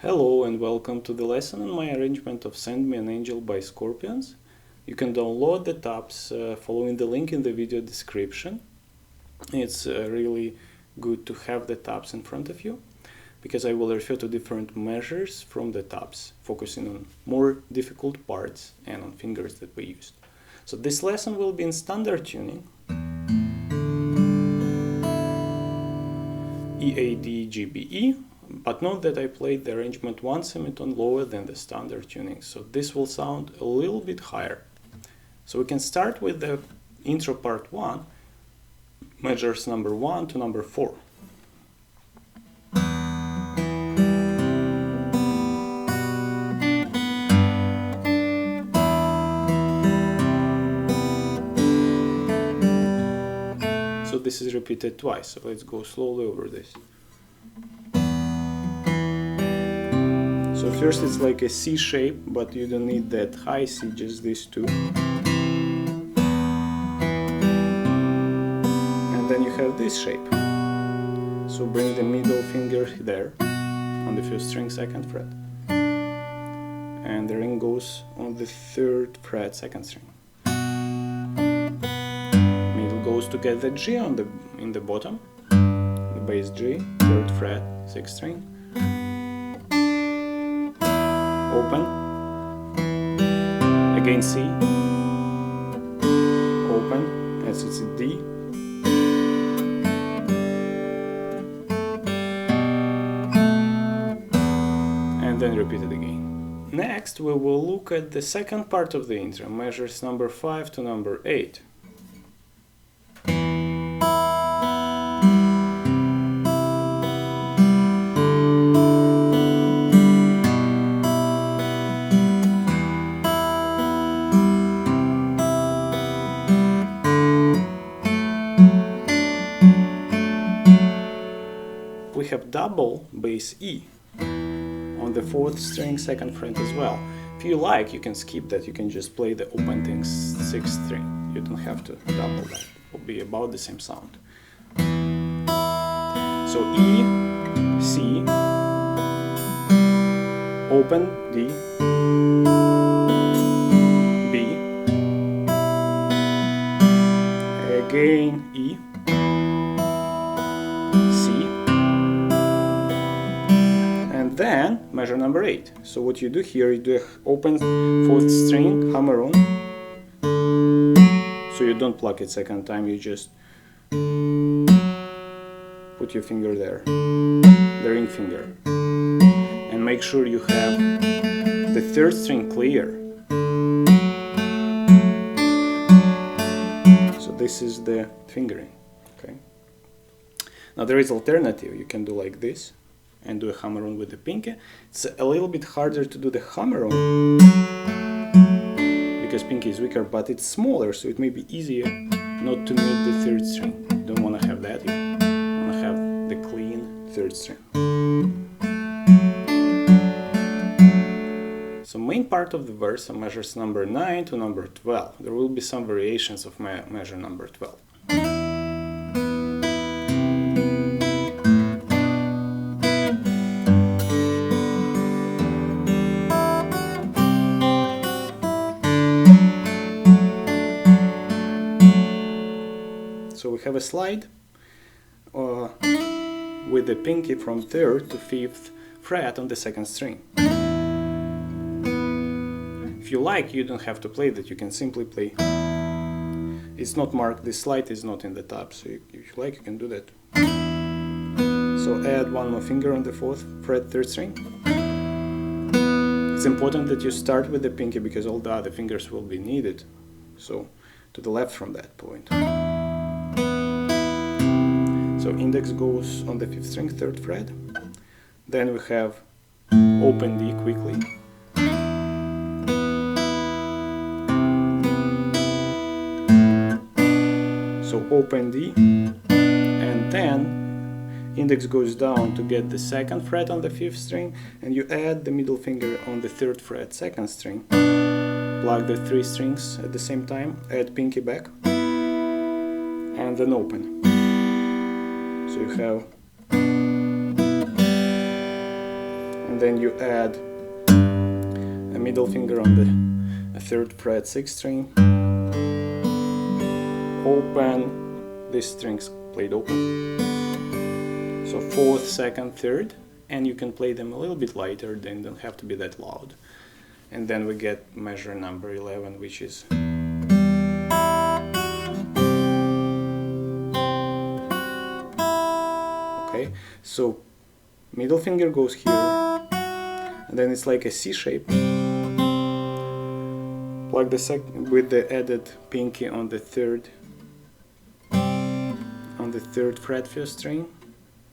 Hello and welcome to the lesson on my arrangement of Send Me an Angel by Scorpions. You can download the tabs following the link in the video description. It's really good to have the tabs in front of you because I will refer to different measures from the tabs, focusing on more difficult parts and on fingers that we used. So this lesson will be in standard tuning, E, A, D, G, B, E. But note that I played the arrangement one semitone lower than the standard tuning, so this will sound a little bit higher. So we can start with the intro part 1, measures number 1 to number 4. So this is repeated twice, so let's go slowly over this. So first it's like a C shape, but you don't need that high C, just these two. And then you have this shape. So bring the middle finger there, on the 5th string, 2nd fret. And the ring goes on the 3rd fret, 2nd string. Middle goes to get the G in the bottom, the bass G, 3rd fret, 6th string. Open, again C, open, as it's a D, and then repeat it again. Next we will look at the second part of the intro, measures number 5 to number 8. We have double bass E on the 4th string, 2nd fret as well. If you like, you can skip that, you can just play the open 6th string. You don't have to double that, it will be about the same sound. So E, C, open, D, B, again E, then measure number 8. So what you do here, you do a open 4th string, hammer on. So you don't pluck it second time, you just put your finger there, the ring finger. And make sure you have the 3rd string clear. So this is the fingering, okay? Now there is alternative, you can do like this and do a hammer on with the pinky. It's a little bit harder to do the hammer on because pinky is weaker, but it's smaller, so it may be easier not to mute the 3rd string. You don't want to have that, you want to have the clean 3rd string. So main part of the verse are measures number 9 to number 12. There will be some variations of measure number 12. So we have a slide with the pinky from 3rd to 5th fret on the 2nd string. If you like, you don't have to play that, you can simply play. It's not marked, this slide is not in the tab, so if you like, you can do that. So add one more finger on the 4th fret, 3rd string. It's important that you start with the pinky because all the other fingers will be needed. So to the left from that point. So index goes on the 5th string, 3rd fret. Then we have open D quickly. So open D, and then index goes down to get the 2nd fret on the 5th string, and you add the middle finger on the 3rd fret, 2nd string. Plug the 3 strings at the same time, add pinky back, and then open. So you have and then you add a middle finger on the 3rd fret 6th string, open, this string's played open, so 4th, 2nd, 3rd, and you can play them a little bit lighter, they don't have to be that loud. And then we get measure number 11, which is okay. So middle finger goes here, and then it's like a C shape. Plug the with the added pinky on the 3rd fret 1st string.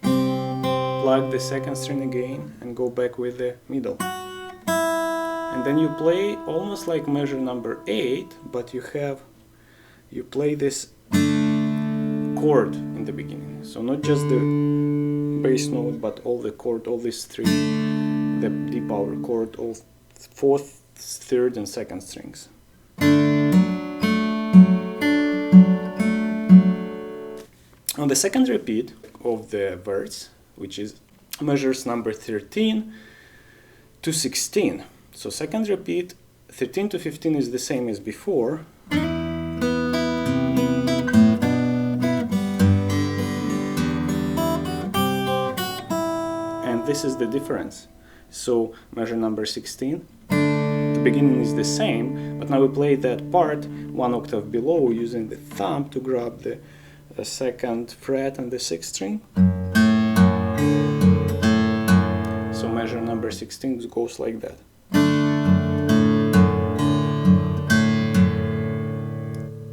Plug the 2nd string again and go back with the middle. And then you play almost like measure number 8, but you play this chord in the beginning. So not just the bass note, but all the chord, all these 3, the D power chord, all 4th, 3rd and 2nd strings. On the 2nd repeat of the verse, which is measures number 13 to 16. So 2nd repeat, 13 to 15 is the same as before. And this is the difference. So measure number 16, the beginning is the same, but now we play that part 1 octave below using the thumb to grab the 2nd fret and the 6th string. So measure number 16 goes like that.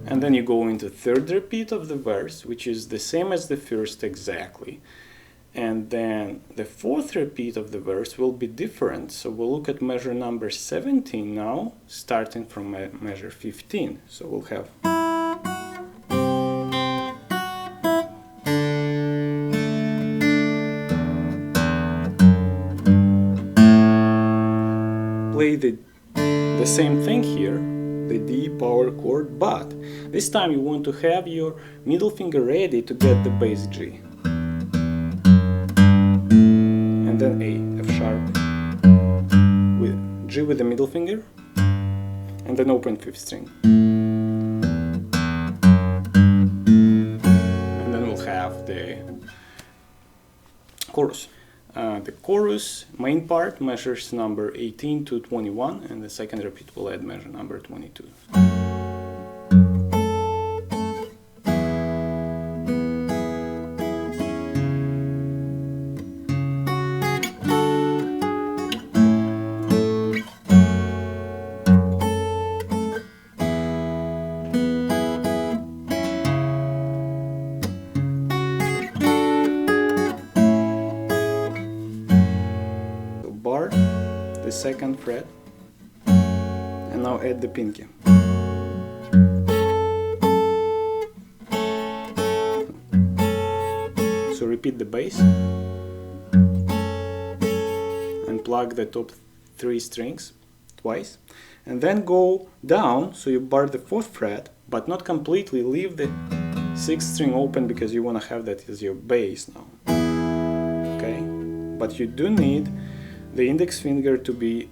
And then you go into 3rd repeat of the verse, which is the same as the 1st exactly. And then the 4th repeat of the verse will be different. So we'll look at measure number 17 now, starting from measure 15. So we'll have play the same thing here, the D power chord, but this time you want to have your middle finger ready to get the bass G. And then A, F sharp, with G with the middle finger, and then open 5th string. And then we'll have the chorus. The chorus main part measures number 18 to 21, and the 2nd repeat will add measure number 22. Bar, the 2nd fret, and now add the pinky. So repeat the bass and plug the top 3 strings twice, and then go down, so you bar the 4th fret, but not completely, leave the 6th string open because you want to have that as your bass now. Okay, but you do need the index finger to be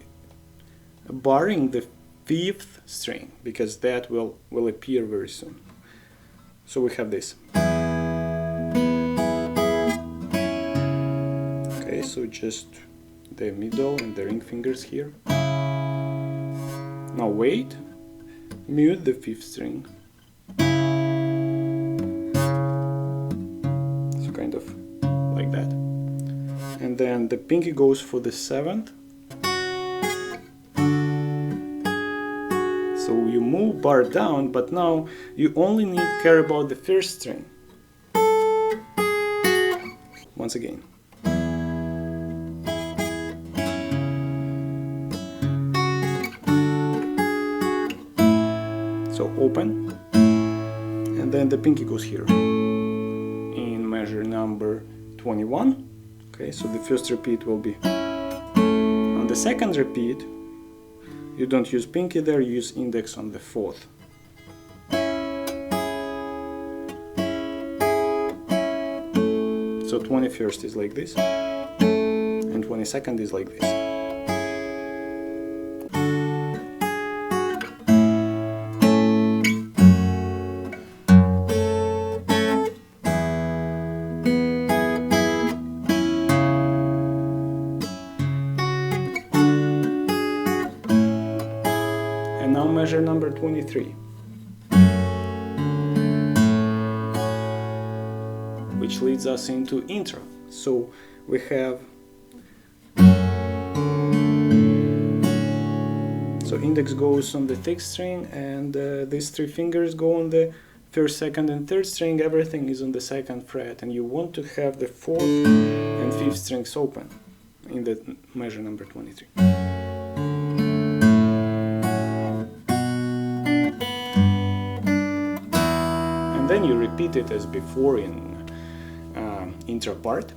barring the 5th string, because that will appear very soon. So we have this. Okay, so just the middle and the ring fingers here. Now wait, mute the 5th string. So kind of like that. And then the pinky goes for the 7th. So you move bar down, but now you only need to care about the 1st string. Once again. So open, and then the pinky goes here in measure number 21. Okay, so the 1st repeat will be. On the 2nd repeat, you don't use pinky there, you use index on the 4th. So 21st is like this, and 22 22nd is like this. And now measure number 23, which leads us into intro. So we have, so index goes on the 6th string, and these 3 fingers go on the 1st, 2nd and 3rd string. Everything is on the 2nd fret, and you want to have the 4th and 5th strings open in the measure number 23. And then you repeat it as before in intro part,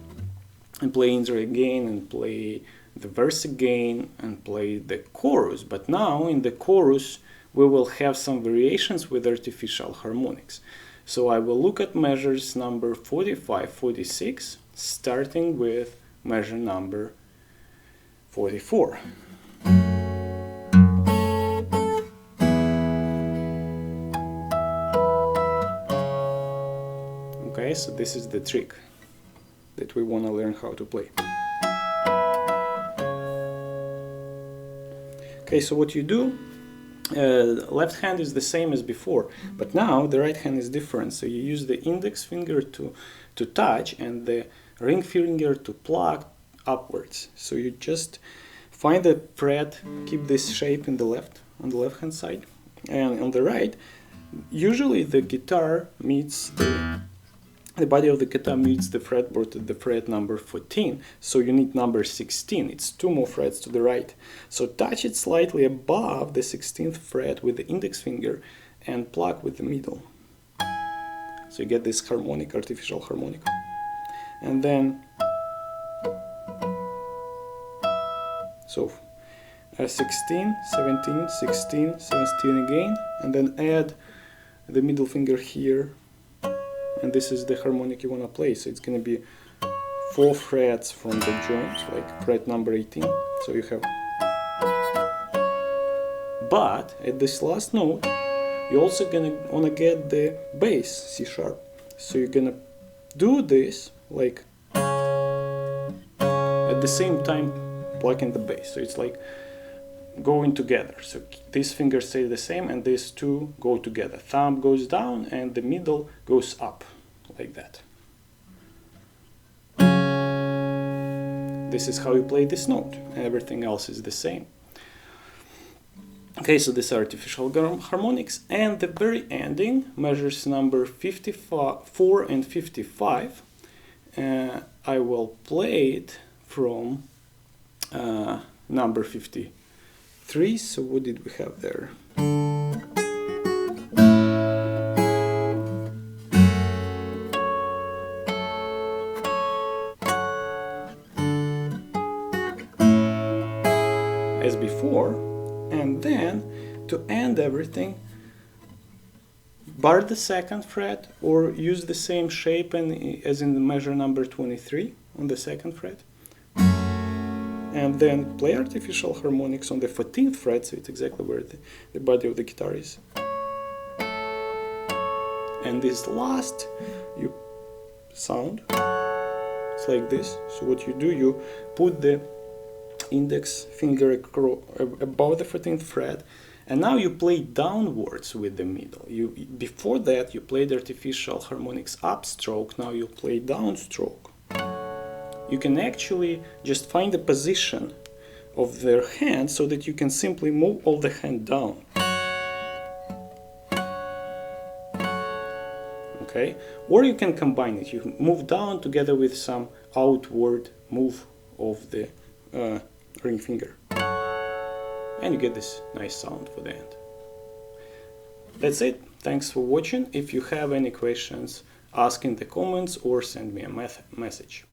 and play intro again, and play the verse again, and play the chorus. But now in the chorus we will have some variations with artificial harmonics. So I will look at measures number 45, 46, starting with measure number 44. Okay, so this is the trick that we want to learn how to play. Okay, so what you do, left hand is the same as before, but now the right hand is different. So you use the index finger to touch and the ring finger to pluck upwards. So you just find the fret, keep this shape in the left, on the left hand side, and on the right, usually the guitar meets the body of the guitar meets the fretboard at the fret number 14, so you need number 16. It's 2 more frets to the right. So touch it slightly above the 16th fret with the index finger and pluck with the middle. So you get this harmonic, artificial harmonic. And then, so 16, 17, 16, 17 again, and then add the middle finger here. And this is the harmonic you want to play. So it's going to be 4 frets from the joint, like fret number 18. So you have. But at this last note, you're also going to want to get the bass, C sharp. So you're going to do this like at the same time plucking the bass. So it's like going together. So these fingers stay the same and these 2 go together. Thumb goes down and the middle goes up, like that. This is how you play this note. Everything else is the same. Okay, so this is artificial harmonics, and the very ending, measures number 54 and 55. I will play it from number 53. So what did we have there? As before, and then to end everything, bar the 2nd fret or use the same shape as in the measure number 23 on the 2nd fret. And then play artificial harmonics on the 14th fret, so it's exactly where the body of the guitar is. And this last sound, it's like this. So what you do, you put the index finger above the 14th fret, and now you play downwards with the middle. Before that you played artificial harmonics upstroke, now you play downstroke. You can actually just find the position of their hand so that you can simply move all the hand down. Okay? Or you can combine it. You move down together with some outward move of the ring finger. And you get this nice sound for the end. That's it. Thanks for watching. If you have any questions, ask in the comments or send me a message.